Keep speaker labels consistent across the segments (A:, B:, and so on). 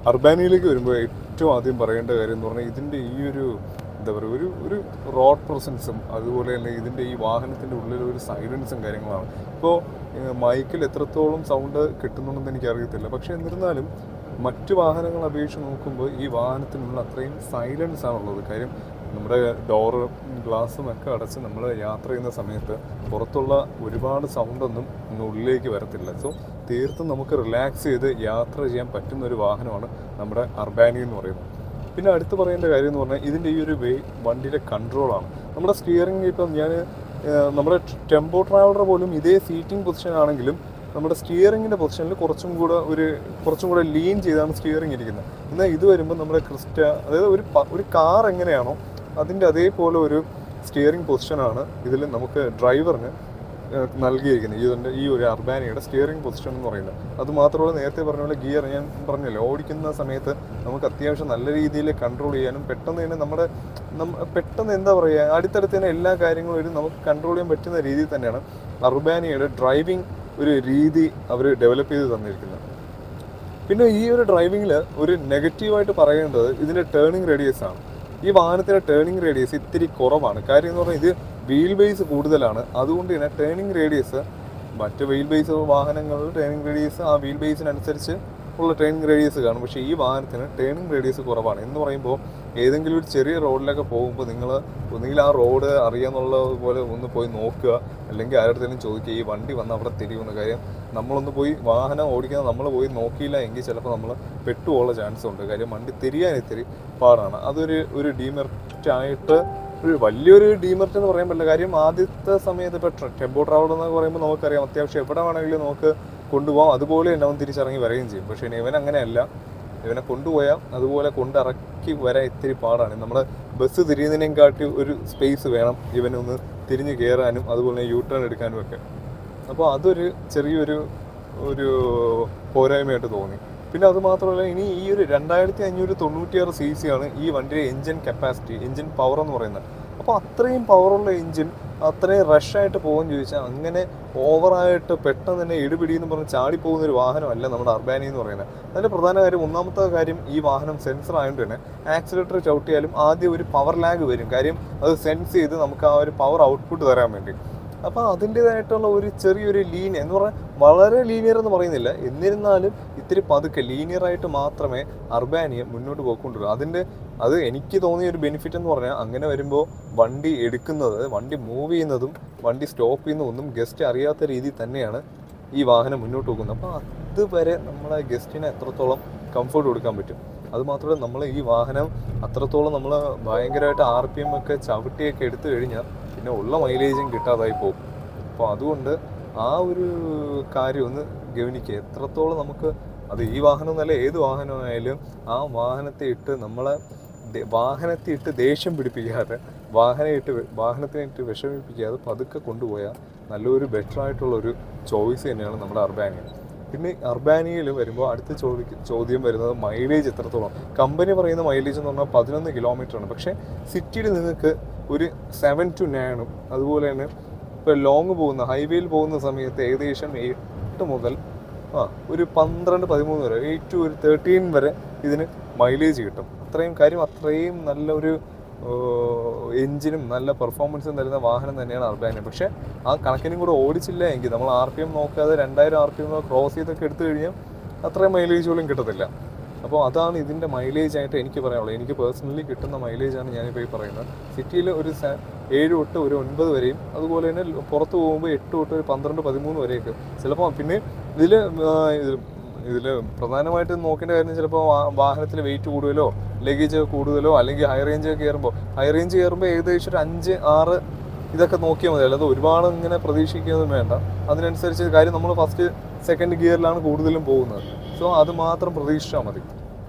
A: അർബാനിയയിലേക്ക് വരുമ്പോൾ ഏറ്റവും ആദ്യം പറയേണ്ട കാര്യം എന്ന് പറഞ്ഞാൽ ഇതിൻ്റെ ഈ ഒരു എന്താ പറയുക ഒരു റോഡ് പ്രസൻസും അതുപോലെ തന്നെ ഇതിൻ്റെ ഈ വാഹനത്തിൻ്റെ ഉള്ളിൽ ഒരു സൈലൻസും കാര്യങ്ങളാണ്. ഇപ്പോൾ മൈക്കിൽ എത്രത്തോളം സൗണ്ട് കിട്ടുന്നുണ്ടെന്ന് എനിക്കറിയത്തില്ല. പക്ഷേ എന്നിരുന്നാലും മറ്റു വാഹനങ്ങൾ അപേക്ഷിച്ച് നോക്കുമ്പോൾ ഈ വാഹനത്തിനുള്ള അത്രയും സൈലൻസ് ആണുള്ളത്. കാര്യം നമ്മുടെ ഡോറ് ഗ്ലാസ്സും ഒക്കെ അടച്ച് നമ്മൾ യാത്ര ചെയ്യുന്ന സമയത്ത് പുറത്തുള്ള ഒരുപാട് സൗണ്ടൊന്നും ഉള്ളിലേക്ക് വരത്തില്ല. സോ തീർത്തും നമുക്ക് റിലാക്സ് ചെയ്ത് യാത്ര ചെയ്യാൻ പറ്റുന്ന ഒരു വാഹനമാണ് നമ്മുടെ അർബാനി എന്ന് പറയുന്നത്. പിന്നെ അടുത്ത് പറയേണ്ട കാര്യം എന്ന് പറഞ്ഞാൽ ഇതിൻ്റെ ഈ ഒരു വണ്ടിയുടെ കൺട്രോളാണ്. നമ്മുടെ സ്റ്റിയറിംഗ് ഇപ്പം നമ്മുടെ ടെമ്പോ ട്രാവലർ പോലും ഇതേ സീറ്റിംഗ് പൊസിഷൻ ആണെങ്കിലും നമ്മുടെ സ്റ്റിയറിങ്ങിൻ്റെ പൊസിഷനിൽ കുറച്ചും കൂടെ ലീൻ ചെയ്താണ് സ്റ്റിയറിംഗ് ഇരിക്കുന്നത്. എന്നാൽ ഇത് വരുമ്പോൾ നമ്മുടെ അതായത് ഒരു കാർ എങ്ങനെയാണോ അതിൻ്റെ അതേപോലെ ഒരു സ്റ്റിയറിംഗ് പൊസിഷനാണ് ഇതിൽ നമുക്ക് ഡ്രൈവറിന് നൽകിയിരിക്കുന്നത്. ഈ ഒരു അർബാനിയുടെ സ്റ്റിയറിംഗ് പൊസിഷൻ എന്ന് പറയുന്നത്. അതുമാത്രമല്ല, നേരത്തെ പറഞ്ഞ പോലെ ഗിയർ ഞാൻ പറഞ്ഞല്ലോ, ഓടിക്കുന്ന സമയത്ത് നമുക്ക് അത്യാവശ്യം നല്ല രീതിയിൽ കൺട്രോൾ ചെയ്യാനും പെട്ടെന്ന് തന്നെ പെട്ടെന്ന് എന്താ പറയുക, അടുത്തടുത്ത് തന്നെ എല്ലാ കാര്യങ്ങളും നമുക്ക് കൺട്രോൾ ചെയ്യാൻ പറ്റുന്ന രീതിയിൽ തന്നെയാണ് അർബാനിയുടെ ഡ്രൈവിംഗ് ഒരു രീതി അവർ ഡെവലപ്പ് ചെയ്ത് തന്നിരിക്കുന്നത്. പിന്നെ ഈ ഒരു ഡ്രൈവിങ്ങിൽ ഒരു നെഗറ്റീവായിട്ട് പറയേണ്ടത് ഇതിൻ്റെ ടേണിംഗ് റേഡിയസ് ആണ്. ഈ വാഹനത്തിൻ്റെ ടേണിംഗ് റേഡിയസ് ഇത്തിരി കുറവാണ്. കാര്യം എന്ന് പറഞ്ഞാൽ ഇത് വീൽ ബേസ് കൂടുതലാണ്. അതുകൊണ്ട് തന്നെ ടേണിംഗ് റേഡിയസ് മറ്റ് വീൽ ബേസ് വാഹനങ്ങളിൽ ടേണിംഗ് റേഡിയസ് ആ വീൽ ബേസിനനുസരിച്ച് ഉള്ള ടേണിംഗ് റേഡിയസ് കാണും. പക്ഷേ ഈ വാഹനത്തിന് ടേണിംഗ് റേഡിയസ് കുറവാണ്. എന്ന് പറയുമ്പോൾ ഏതെങ്കിലും ഒരു ചെറിയ റോഡിലൊക്കെ പോകുമ്പോൾ നിങ്ങൾ ഒന്നുകിൽ ആ റോഡ് അറിയാമെന്നുള്ളത് പോലെ ഒന്ന് പോയി നോക്കുക, അല്ലെങ്കിൽ ആരുടെയും ചോദിക്കുക ഈ വണ്ടി വന്ന് അവിടെ തിരിയുന്ന കാര്യം. നമ്മളൊന്ന് പോയി വാഹനം ഓടിക്കാൻ നമ്മൾ പോയി നോക്കിയില്ല എങ്കിൽ ചിലപ്പോൾ നമ്മൾ പെട്ടുപോകാനുള്ള ചാൻസ് ഉണ്ട്. കാര്യം വണ്ടി തിരിയാൻ ഇത്തിരി പാടാണ്. ഒരു ഡീമെറിറ്റായിട്ട് വലിയൊരു ഡീമെറിറ്റ് എന്ന് പറയാൻ പറ്റില്ല. കാര്യം ആദ്യത്തെ സമയത്ത് ഇപ്പോൾ ടെമ്പോ ട്രാവലർ എന്ന് പറയുമ്പോൾ നമുക്കറിയാം അത്യാവശ്യം എവിടെ വേണമെങ്കിലും നമുക്ക് കൊണ്ടുപോകാം. അതുപോലെ തന്നെ അവൻ തിരിച്ചിറങ്ങി വരികയും ചെയ്യും. പക്ഷേ ഇവൻ അങ്ങനെയല്ല. ഇവനെ കൊണ്ടുപോയാൽ അതുപോലെ കൊണ്ടിറക്കി വരാൻ ഇത്തിരി പാടാണ്. നമ്മുടെ ബസ് തിരിയുന്നതിനേയും കാട്ടി ഒരു സ്പേസ് വേണം ഇവനൊന്ന് തിരിഞ്ഞ് കയറാനും അതുപോലെ യൂ ടേൺ എടുക്കാനും ഒക്കെ. അപ്പോൾ അതൊരു ചെറിയൊരു പോരായ്മയായിട്ട് തോന്നി. പിന്നെ അതുമാത്രമല്ല, ഇനി ഈ ഒരു 2596 cc ആണ് ഈ വണ്ടിയുടെ എൻജിൻ കപ്പാസിറ്റി, എൻജിൻ പവർ എന്ന് പറയുന്നത്. അപ്പോൾ അത്രയും പവറുള്ള എൻജിൻ അത്രയും റഷായിട്ട് പോകുമെന്ന് ചോദിച്ചാൽ അങ്ങനെ ഓവറായിട്ട് പെട്ടെന്ന് തന്നെ ഇടിപിടി എന്ന് പറഞ്ഞ് ചാടിപ്പോകുന്ന ഒരു വാഹനമല്ല നമ്മുടെ അർബാനി എന്ന് പറയുന്നത്. അതിൻ്റെ പ്രധാന കാര്യം, ഒന്നാമത്തെ കാര്യം, ഈ വാഹനം സെൻസർ ആയതുകൊണ്ട് തന്നെ ആക്സിലേറ്റർ ചവിട്ടിയാലും ആദ്യം ഒരു പവർ ലാഗ് വരും. കാര്യം അത് സെൻസ് ചെയ്ത് നമുക്ക് ആ ഒരു പവർ ഔട്ട്പുട്ട് തരാൻ വേണ്ടി. അപ്പോൾ അതിൻ്റേതായിട്ടുള്ള ഒരു ചെറിയൊരു ലീനിയർ എന്ന് പറഞ്ഞാൽ വളരെ ലീനിയർ എന്ന് പറയുന്നില്ല, എന്നിരുന്നാലും ഇത്തിരി പതുക്കെ ലീനിയറായിട്ട് മാത്രമേ അർബാനിയ മുന്നോട്ട് പോയിക്കൊണ്ടിരുള്ളൂ. അത് എനിക്ക് തോന്നിയ ഒരു ബെനിഫിറ്റ് എന്ന് പറഞ്ഞാൽ അങ്ങനെ വരുമ്പോൾ വണ്ടി എടുക്കുന്നത്, വണ്ടി മൂവ് ചെയ്യുന്നതും വണ്ടി സ്റ്റോപ്പ് ചെയ്യുന്നതൊന്നും ഗസ്റ്റ് അറിയാത്ത രീതിയിൽ തന്നെയാണ് ഈ വാഹനം മുന്നോട്ട് പോകുന്നത്. അപ്പോൾ അതുവരെ നമ്മളെ ഗസ്റ്റിന് എത്രത്തോളം കംഫർട്ട് കൊടുക്കാൻ പറ്റും. അതുമാത്രമല്ല, നമ്മൾ ഈ വാഹനം അത്രത്തോളം നമ്മൾ ഭയങ്കരമായിട്ട് RPM ഒക്കെ ചവിട്ടിയൊക്കെ എടുത്തു കഴിഞ്ഞാൽ പിന്നെ ഉള്ള മൈലേജും കിട്ടാതായി പോകും. അപ്പോൾ അതുകൊണ്ട് ആ ഒരു കാര്യം ഒന്ന് ഗവനിക്കുക. എത്രത്തോളം നമുക്ക് അത് ഈ വാഹനം എന്നല്ല ഏത് വാഹനമായാലും ആ വാഹനത്തെ ഇട്ട് ദേഷ്യം പിടിപ്പിക്കാതെ വാഹനത്തിനെ ഇട്ട് വിഷമിപ്പിക്കാതെ പതുക്കെ കൊണ്ടുപോയാൽ നല്ലൊരു ബെറ്റർ ആയിട്ടുള്ളൊരു ചോയ്സ് തന്നെയാണ് നമ്മുടെ അർബാനിയ. പിന്നെ അർബാനിയയിൽ വരുമ്പോൾ അടുത്ത ചോദ്യം വരുന്നത് മൈലേജ് എത്രത്തോളം. കമ്പനി പറയുന്ന മൈലേജ് എന്ന് പറഞ്ഞാൽ 11 കിലോമീറ്ററാണ്. പക്ഷേ സിറ്റിയിൽ നിങ്ങൾക്ക് ഒരു 7 to 9 അതുപോലെ തന്നെ ഇപ്പോൾ ലോങ് പോകുന്ന ഹൈവേയിൽ പോകുന്ന സമയത്ത് ഏകദേശം 8 മുതൽ ഒരു 12-13 വരെ 8 to 13 വരെ ഇതിന് മൈലേജ് കിട്ടും. അത്രയും നല്ലൊരു എഞ്ചിനും നല്ല പെർഫോമൻസും തരുന്ന വാഹനം തന്നെയാണ് അർബാനിയ. പക്ഷേ ആ കണക്കിനും കൂടെ ഓടിച്ചില്ല എങ്കിൽ നമ്മൾ RPM നോക്കാതെ 2000 RPM ക്രോസ് ചെയ്തൊക്കെ എടുത്തു കഴിഞ്ഞാൽ അത്രയും മൈലേജ് പോലും കിട്ടത്തില്ല. അപ്പോൾ അതാണ് ഇതിൻ്റെ മൈലേജ് ആയിട്ട് എനിക്ക് പറയാനുള്ളത്. എനിക്ക് പേഴ്സണലി കിട്ടുന്ന മൈലേജാണ് ഞാനിപ്പോൾ ഈ പറയുന്നത്. സിറ്റിയിൽ ഒരു 7 തൊട്ട് ഒരു 9 വരെയും, അതുപോലെ തന്നെ പുറത്ത് പോകുമ്പോൾ 8 തൊട്ട് ഒരു 12-13 വരെയൊക്കെ ചിലപ്പോൾ. പിന്നെ ഇതിൽ പ്രധാനമായിട്ട് നോക്കേണ്ട കാര്യം ചിലപ്പോൾ വാഹനത്തിൽ വെയിറ്റ് കൂടുതലോ ലഗേജ് കൂടുതലോ അല്ലെങ്കിൽ ഹൈ റേഞ്ച് കയറുമ്പോൾ ഏകദേശം ഒരു 5-6 ഇതൊക്കെ നോക്കിയാൽ മതി. അല്ലാതെ ഒരുപാട് ഇങ്ങനെ പ്രതീക്ഷിക്കുന്നതും വേണ്ട. അതിനനുസരിച്ച് കാര്യം നമ്മൾ ഫസ്റ്റ് സെക്കൻഡ് ഗിയറിലാണ് കൂടുതലും പോകുന്നത്. സോ അത് മാത്രം പ്രതീക്ഷിച്ചാൽ മതി.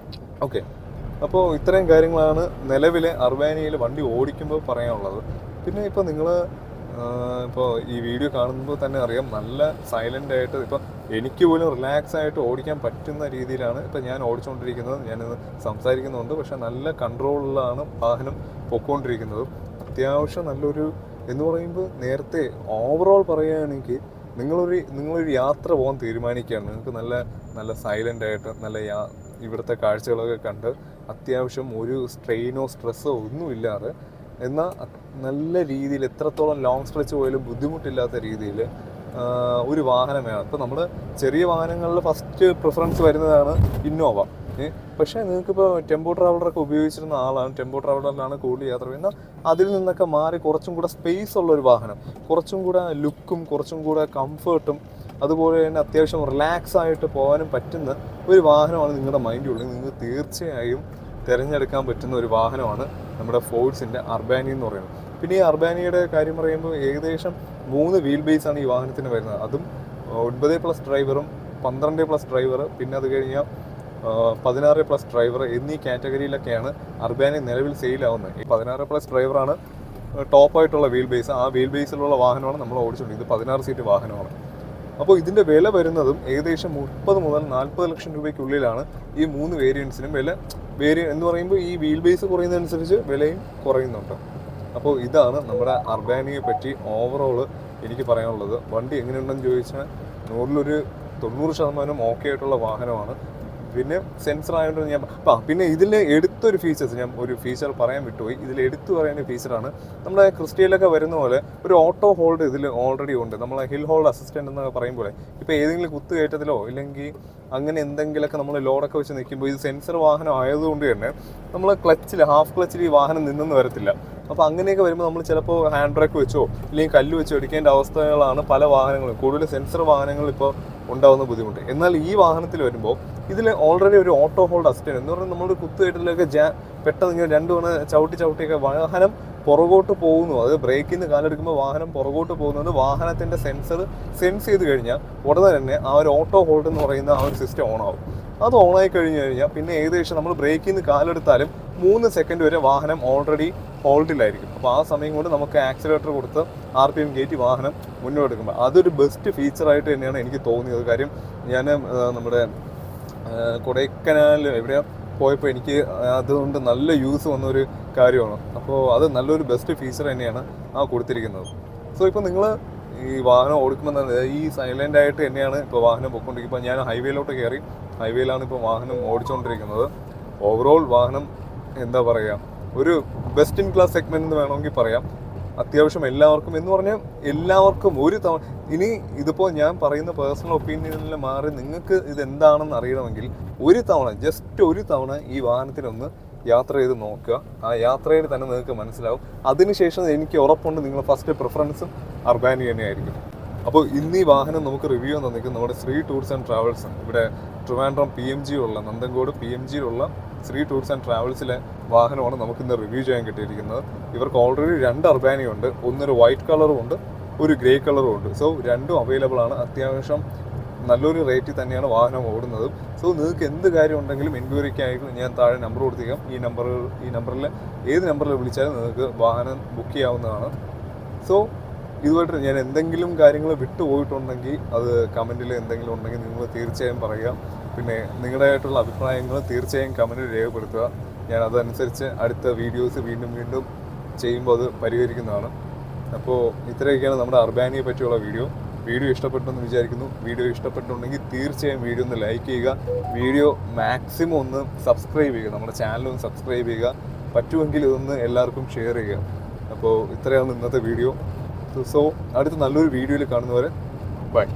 A: ഓക്കെ, അപ്പോൾ ഇത്രയും കാര്യങ്ങളാണ് നിലവിലെ അർബാനിയയിൽ വണ്ടി ഓടിക്കുമ്പോൾ പറയാനുള്ളത്. പിന്നെ ഇപ്പോൾ നിങ്ങൾ ഇപ്പോൾ ഈ വീഡിയോ കാണുമ്പോൾ തന്നെ അറിയാം, നല്ല സൈലൻ്റ് ആയിട്ട് ഇപ്പോൾ എനിക്ക് പോലും റിലാക്സ് ആയിട്ട് ഓടിക്കാൻ പറ്റുന്ന രീതിയിലാണ് ഇപ്പോൾ ഞാൻ ഓടിച്ചുകൊണ്ടിരിക്കുന്നത്. ഞാനിത് സംസാരിക്കുന്നുണ്ട്, പക്ഷേ നല്ല കൺട്രോളിലാണ് വാഹനം പൊയ്ക്കൊണ്ടിരിക്കുന്നത്. അത്യാവശ്യം നല്ലൊരു എന്ന് പറയുമ്പോൾ നേരത്തെ ഓവറോൾ പറയുകയാണെങ്കിൽ നിങ്ങളൊരു യാത്ര പോകാൻ തീരുമാനിക്കുകയാണ്, നിങ്ങൾക്ക് നല്ല സൈലൻ്റ് ആയിട്ട് നല്ല ഇവിടുത്തെ കാഴ്ചകളൊക്കെ കണ്ട് അത്യാവശ്യം ഒരു സ്ട്രെയിനോ സ്ട്രെസ്സോ ഒന്നുമില്ലാതെ എന്നാൽ നല്ല രീതിയിൽ എത്രത്തോളം ലോങ് സ്ട്രെച്ച് പോയാലും ബുദ്ധിമുട്ടില്ലാത്ത രീതിയിൽ ഒരു വാഹനം വേണം. ഇപ്പോൾ നമ്മൾ ചെറിയ വാഹനങ്ങളിൽ ഫസ്റ്റ് പ്രിഫറൻസ് വരുന്നതാണ് ഇന്നോവ. പക്ഷേ നിങ്ങൾക്കിപ്പോൾ ടെമ്പോ ട്രാവലറൊക്കെ ഉപയോഗിച്ചിരുന്ന ആളാണ്, ടെമ്പോ ട്രാവലറിലാണ് കൂടുതൽ യാത്ര ചെയ്യുന്നത്, അതിൽ നിന്നൊക്കെ മാറി കുറച്ചും കൂടെ സ്പേസ് ഉള്ളൊരു വാഹനം, കുറച്ചും കൂടെ ലുക്കും കുറച്ചും കൂടെ കംഫേർട്ടും അതുപോലെ തന്നെ അത്യാവശ്യം റിലാക്സ് ആയിട്ട് പോകാനും പറ്റുന്ന ഒരു വാഹനമാണ് നിങ്ങളുടെ മൈൻഡിലുള്ളത്. നിങ്ങൾക്ക് തീർച്ചയായും തിരഞ്ഞെടുക്കാൻ പറ്റുന്ന ഒരു വാഹനമാണ് നമ്മുടെ ഫോഴ്സിൻ്റെ അർബാനി എന്ന് പറയുന്നത്. പിന്നെ ഈ അർബാനിയുടെ കാര്യം പറയുമ്പോൾ ഏകദേശം 3 വീൽ ബേസാണ് ഈ വാഹനത്തിന് വരുന്നത്. അതും 9+ ഡ്രൈവറും 12+ ഡ്രൈവർ, പിന്നെ അത് കഴിഞ്ഞാൽ 16+ ഡ്രൈവർ എന്നീ കാറ്റഗറിയിലൊക്കെയാണ് അർബാനി നിലവിൽ സെയിലാവുന്നത്. ഈ 16+ ഡ്രൈവറാണ് ടോപ്പായിട്ടുള്ള വീൽ ബേസ്. ആ വീൽ ബേസിലുള്ള വാഹനമാണ് നമ്മൾ ഓടിച്ചുകൊണ്ടിരിക്കുന്നത്. ഇത് 16 സീറ്റ് വാഹനമാണ്. അപ്പോൾ ഇതിൻ്റെ വില വരുന്നതും ഏകദേശം 30 മുതൽ 40 ലക്ഷം രൂപയ്ക്കുള്ളിലാണ് ഈ 3 വേരിയൻസിനും വില. എന്ന് പറയുമ്പോൾ ഈ വീൽ ബേസ് കുറയുന്നതനുസരിച്ച് വിലയും കുറയുന്നുണ്ട്. അപ്പോൾ ഇതാണ് നമ്മുടെ അർബാനിയെ പറ്റി ഓവറോൾ എനിക്ക് പറയാനുള്ളത്. വണ്ടി എങ്ങനെയുണ്ടെന്ന് ചോദിച്ചാൽ 100-ൽ 90% ഓക്കെ ആയിട്ടുള്ള വാഹനമാണ്. പിന്നെ സെൻസർ ആയതുകൊണ്ട് ഞാൻ പിന്നെ ഇതിൽ എടുത്തൊരു ഫീച്ചേഴ്സ്, ഞാൻ ഒരു ഫീച്ചർ പറയാൻ വിട്ടുപോയി. ഇതിൽ എടുത്തു പറയുന്ന ഫീച്ചറാണ് നമ്മുടെ ക്രിസ്റ്റയിലൊക്കെ വരുന്ന പോലെ ഒരു ഓട്ടോ ഹോൾഡ് ഇതിൽ ഓൾറെഡി ഉണ്ട്. നമ്മളെ ഹിൽ ഹോൾഡ് അസിസ്റ്റൻ്റ് എന്നൊക്കെ പറയും പോലെ ഇപ്പോൾ ഏതെങ്കിലും കുത്തുകയറ്റത്തിലോ ഇല്ലെങ്കിൽ അങ്ങനെ എന്തെങ്കിലുമൊക്കെ നമ്മൾ ലോഡൊക്കെ വെച്ച് നിൽക്കുമ്പോൾ ഇത് സെൻസർ വാഹനം ആയതുകൊണ്ട് തന്നെ നമ്മൾ ഹാഫ് ക്ലച്ചിൽ ഈ വാഹനം നിന്നെന്ന് വരത്തില്ല. അപ്പോൾ അങ്ങനെയൊക്കെ വരുമ്പോൾ നമ്മൾ ചിലപ്പോൾ ഹാൻഡ് ബ്രേക്ക് വെച്ചോ ഇല്ലെങ്കിൽ കല്ല് വെച്ചോ എടുക്കേണ്ട അവസ്ഥകളാണ് പല വാഹനങ്ങളും, കൂടുതൽ സെൻസർ വാഹനങ്ങൾ ഇപ്പോൾ ഉണ്ടാകുന്ന ബുദ്ധിമുട്ട്. എന്നാൽ ഈ വാഹനത്തിൽ വരുമ്പോൾ ഇതിൽ ഓൾറെഡി ഒരു ഓട്ടോ ഹോൾഡ് അസിസ്റ്റൻ്റ് എന്ന് പറഞ്ഞാൽ നമ്മുടെ കുത്തുകയറ്റത്തിലൊക്കെ പെട്ടെന്ന് ഇങ്ങനെ 2 തവണ ചവിട്ടിയൊക്കെ വാഹനം പുറകോട്ട് പോകുന്നു. അത് ബ്രേക്കിൽ നിന്ന് കാലെടുക്കുമ്പോൾ വാഹനം പുറകോട്ട് പോകുന്നത് വാഹനത്തിൻ്റെ സെൻസർ സെൻസ് ചെയ്ത് കഴിഞ്ഞാൽ ഉടനെ തന്നെ ആ ഒരു ഓട്ടോ ഹോൾഡ് എന്ന് പറയുന്ന ആ ഒരു സിസ്റ്റം ഓണാവും. അത് ഓണായി കഴിഞ്ഞാൽ പിന്നെ ഏകദേശം നമ്മൾ ബ്രേക്കിൽ നിന്ന് കാലെടുത്താലും 3 സെക്കൻഡ് വരെ വാഹനം ഓൾറെഡി ഹോൾഡിലായിരിക്കും. അപ്പോൾ ആ സമയം കൊണ്ട് നമുക്ക് ആക്സിലേറ്റർ കൊടുത്ത് RPM കയറ്റി വാഹനം മുന്നോട്ടെടുക്കുമ്പോൾ അതൊരു ബെസ്റ്റ് ഫീച്ചറായിട്ട് തന്നെയാണ് എനിക്ക് തോന്നിയത്. കാര്യം ഞാൻ നമ്മുടെ കൊടൈക്കനാൽ എവിടെ പോയപ്പോൾ എനിക്ക് അതുകൊണ്ട് നല്ല യൂസ് വന്നൊരു കാര്യമാണ്. അപ്പോൾ അത് നല്ലൊരു ബെസ്റ്റ് ഫീച്ചർ തന്നെയാണ് കൊടുത്തിരിക്കുന്നത്. സോ ഇപ്പോൾ നിങ്ങൾ ഈ വാഹനം ഓടിക്കുമ്പോൾ ഈ സൈലൻ്റ് ആയിട്ട് തന്നെയാണ് ഇപ്പോൾ വാഹനം പോയിക്കൊണ്ടിരിക്കുന്നത്. ഇപ്പോൾ ഞാൻ ഹൈവേയിലോട്ട് കയറി, ഹൈവേയിലാണ് ഇപ്പോൾ വാഹനം ഓടിച്ചുകൊണ്ടിരിക്കുന്നത്. ഓവറോൾ വാഹനം എന്താ പറയുക, ഒരു ബെസ്റ്റ് ഇൻ ക്ലാസ് സെഗ്മെൻറ്റ് എന്ന് വേണമെങ്കിൽ പറയാം. അത്യാവശ്യം എല്ലാവർക്കും എന്ന് പറഞ്ഞാൽ എല്ലാവർക്കും ഒരു തവണ, ഇനി ഇതിപ്പോൾ ഞാൻ പറയുന്ന പേഴ്സണൽ ഒപ്പീനിയനിൽ മാറി നിങ്ങൾക്ക് ഇതെന്താണെന്ന് അറിയണമെങ്കിൽ ജസ്റ്റ് ഒരു തവണ ഈ വാഹനത്തിനൊന്ന് യാത്ര ചെയ്ത് നോക്കുക. ആ യാത്രയിൽ തന്നെ നിങ്ങൾക്ക് മനസ്സിലാവും. അതിനുശേഷം എനിക്ക് ഉറപ്പുണ്ട് നിങ്ങൾ ഫസ്റ്റ് പ്രിഫറൻസും അർബാനി തന്നെയായിരിക്കും. അപ്പോൾ ഇന്ന് ഈ വാഹനം നമുക്ക് റിവ്യൂ തന്നിരിക്കുന്നത് നമ്മുടെ ശ്രീ ടൂർസ് ആൻഡ് ട്രാവൽസ്, ഇവിടെ ട്രിവാൻഡ്രം PMG ഉള്ള നന്ദൻകോട് PMGയിലുള്ള ശ്രീ ടൂർസ് ആൻഡ് ട്രാവൽസിലെ വാഹനമാണ് നമുക്കിന്ന് റിവ്യൂ ചെയ്യാൻ കിട്ടിയിരിക്കുന്നത്. ഇവർക്ക് ഓൾറെഡി 2 അർബാനി ഉണ്ട്, ഒന്നൊരു വൈറ്റ് കളറും ഉണ്ട്, ഒരു ഗ്രേ കളറും ഉണ്ട്. സോ രണ്ടും അവൈലബിൾ ആണ്. അത്യാവശ്യം നല്ലൊരു റേറ്റിൽ തന്നെയാണ് വാഹനം ഓടുന്നത്. സോ നിങ്ങൾക്ക് എന്ത് കാര്യം ഉണ്ടെങ്കിലും എൻക്വയറിക്കായിട്ട് ഞാൻ താഴെ നമ്പർ കൊടുത്തേക്കാം. ഈ നമ്പറിൽ ഏത് നമ്പറിൽ വിളിച്ചാലും നിങ്ങൾക്ക് വാഹനം ബുക്ക് ചെയ്യാവുന്നതാണ്. സോ ഇതുമായിട്ട് ഞാൻ എന്തെങ്കിലും കാര്യങ്ങൾ വിട്ടുപോയിട്ടുണ്ടെങ്കിൽ അത് കമൻറ്റിൽ എന്തെങ്കിലും ഉണ്ടെങ്കിൽ നിങ്ങൾ തീർച്ചയായും പറയുക. പിന്നെ നിങ്ങളുടേതായിട്ടുള്ള അഭിപ്രായങ്ങൾ തീർച്ചയായും കമൻറ്റിൽ രേഖപ്പെടുത്തുക. ഞാൻ അതനുസരിച്ച് അടുത്ത വീഡിയോസ് വീണ്ടും ചെയ്യുമ്പോൾ അത് പരിഹരിക്കുന്നതാണ്. അപ്പോൾ ഇത്രയൊക്കെയാണ് നമ്മുടെ അർബാനിയെ പറ്റിയുള്ള വീഡിയോ ഇഷ്ടപ്പെട്ടെന്ന് വിചാരിക്കുന്നു. വീഡിയോ ഇഷ്ടപ്പെട്ടുണ്ടെങ്കിൽ തീർച്ചയായും വീഡിയോ ഒന്ന് ലൈക്ക് ചെയ്യുക. വീഡിയോ മാക്സിമം ഒന്ന് സബ്സ്ക്രൈബ് ചെയ്യുക, നമ്മുടെ ചാനലൊന്ന് സബ്സ്ക്രൈബ് ചെയ്യുക. പറ്റുമെങ്കിൽ ഇതൊന്ന് എല്ലാവർക്കും ഷെയർ ചെയ്യുക. അപ്പോൾ ഇത്രയാണ് ഇന്നത്തെ വീഡിയോ. സോ അടുത്ത നല്ലൊരു വീഡിയോയിൽ കാണുന്നവരെ ബൈ.